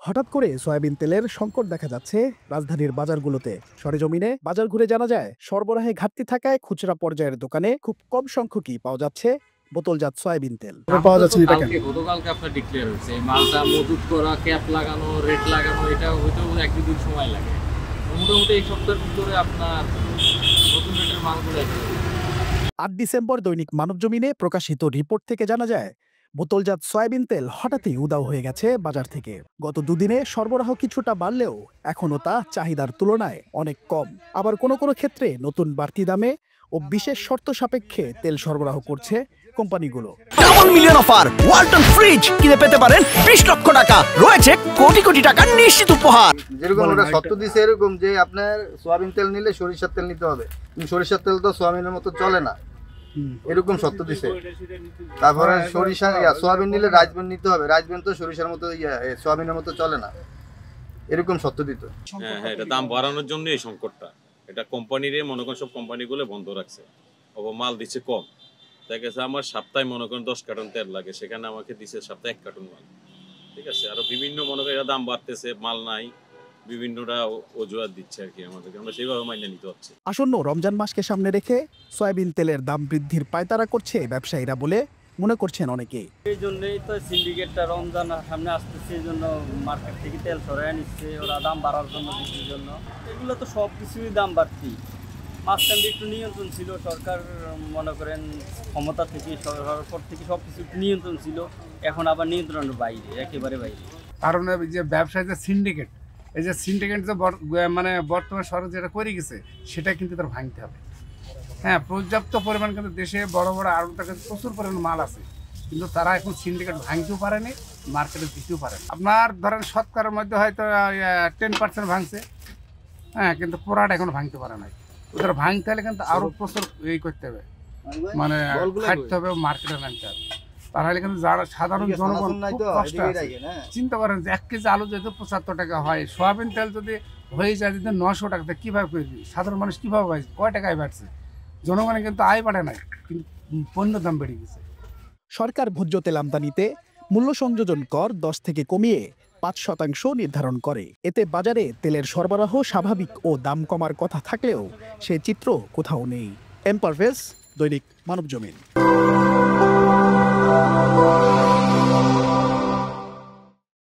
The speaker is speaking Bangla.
হঠাৎ করে সয়াবিন তেলের সংকট দেখা যাচ্ছে রাজধানীর বাজারগুলোতে। সরেজমিনে বাজার ঘুরে জানা যায়, সরবরাহে ঘাটতি থাকায় খুচরা পর্যায়ের দোকানে খুব কম সংখ্যকই পাওয়া যাচ্ছে বোতলজাত সয়াবিন তেল। পাওয়া যাচ্ছে এটা কেন? গতকালকে আপনার ডিক্লেয়ার হয়েছে এই মালটা মজুত করা, ক্যাপ লাগানো, রেট লাগানো, এটা হয়তো 1-2 দিন সময় লাগে। মোটামুটি এই সপ্তাহের ভিতরে আপনার নতুন রেটের মালগুলো আসবে। ৮ ডিসেম্বর দৈনিক মানবজমিনে প্রকাশিত রিপোর্ট থেকে জানা যায়, বোতলজাত সয়াবিন তেল হঠাৎই উধাও হয়ে গেছে বাজার থেকে। গত দুদিনে সরবরাহ কিছুটা বাড়লেও এখনও তা চাহিদার তুলনায় অনেক কম। আবার কোনো কোনো ক্ষেত্রে নতুন বাড়তি দামে ও বিশেষ শর্ত সাপেক্ষে তেল সরবরাহ করছে কোম্পানিগুলো। Double million offer Walton fridge কিনে পেতে পারেন 20 লক্ষ টাকা, রয়েছে কোটি কোটি টাকার নিশ্চিত উপহার। যেরকম ওরা সত্য দিছে এরকম যে আপনার সোয়াবিন তেল নিলে সরিষার তেল নিতে হবে, কিন্তু সরিষার তেল তো সোয়াবিনের মতো চলে না, এরকম সত্য দিছে। তারপরে সরিষা সোয়াবিন নিলে রাজবেন নিতে হবে, রাজবেন তো সরিষার মতো সোয়াবিনের মতো চলে না, এরকম সত্য দিত। হ্যাঁ, এটা দাম বাড়ানোর জন্য এই সংকটটা। এটা কোম্পানির মনে করেন সব কোম্পানিগুলো বন্ধ রাখছে, মাল দিচ্ছে কম। দেখা গেছে আমার সপ্তাহে মনে করেন 10 কার্টন তেল লাগে, সেখানে আমাকে দিচ্ছে সপ্তাহে 1 কার্টন মাল। ঠিক আছে, আরো বিভিন্ন মনে করেন দাম বাড়তেছে, মাল নাই, বিভিন্নটা অজুহাত দিচ্ছে আর কি আমাদেরকে, আমরা সেইভাবে মাইনে নিতে হচ্ছে। আসন্ন রমজান মাসকে সামনে রেখে সয়াবিন তেলের দাম বৃদ্ধির পায়তারা করছে ব্যবসায়ীরা বলে মনে করছেন অনেকেই। এই জন্যই তো সিন্ডিকেটটা রমজান সামনে আসতেছে, এই জন্য মার্কেট থেকে তেল সরাই নিচ্ছে ওরা দাম বাড়ার জন্য, বৃদ্ধির জন্য। এগুলো তো সব কিছুই দাম বাড়তি। মাঝখানে একটু নিয়ন্ত্রণ ছিল সরকার, মনে করেন ক্ষমতা থেকে সরকার পর থেকে সব কিছু নিয়ন্ত্রণ ছিল, এখন আবার নিয়ন্ত্রণের বাইরে, একেবারে বাইরে। কারণ যে ব্যবসায় যে সিন্ডিকেট, এই যে সিন্ডিকেট যে মানে বর্তমান সরকার যেটা করে গেছে, সেটা কিন্তু তার ভাঙতে হবে। হ্যাঁ, পর্যাপ্ত পরিমাণ কিন্তু দেশে বড় বড় আড়তের কাছে প্রচুর পরিমাণ মাল আছে, কিন্তু তারা এখন সিন্ডিকেট ভাঙতেও পারেনি, মার্কেটে দিতেও পারেনি। আপনার ধরেন শতকরার মধ্যে হয়তো 10% ভাঙছে, হ্যাঁ, কিন্তু পুরাটা এখন ভাঙতে পারে নাই। ওদের ভাঙতে হলে কিন্তু আরও প্রচুর করতে হবে, মানে খাটতে হবে, মার্কেটে নামতে হবে। তাহলে কিন্তু যারা সাধারণ জনগণ খুব কষ্ট আছে। চিন্তা করেন যে 1 কেজি আলু যদি 75 টাকা হয়, সোয়াবিন তেল যদি হয়ে যায় যদি 900 টাকা, কীভাবে করবি? সাধারণ মানুষ কীভাবে পাইছে? কয় টাকায় বাড়ছে? জনগণের কিন্তু আয় বাড়ে নাই, কিন্তু পণ্য দাম বেড়ে গেছে। সরকার ভোজ্য তেল আমদানিতে মূল্য সংযোজন কর 10 থেকে কমিয়ে 5% নির্ধারণ করে। এতে বাজারে তেলের সরবরাহ স্বাভাবিক ও দাম কমার কথা থাকলেও সে চিত্র কোথাও নেই। এম পারভেজ, দৈনিক মানবজমিন।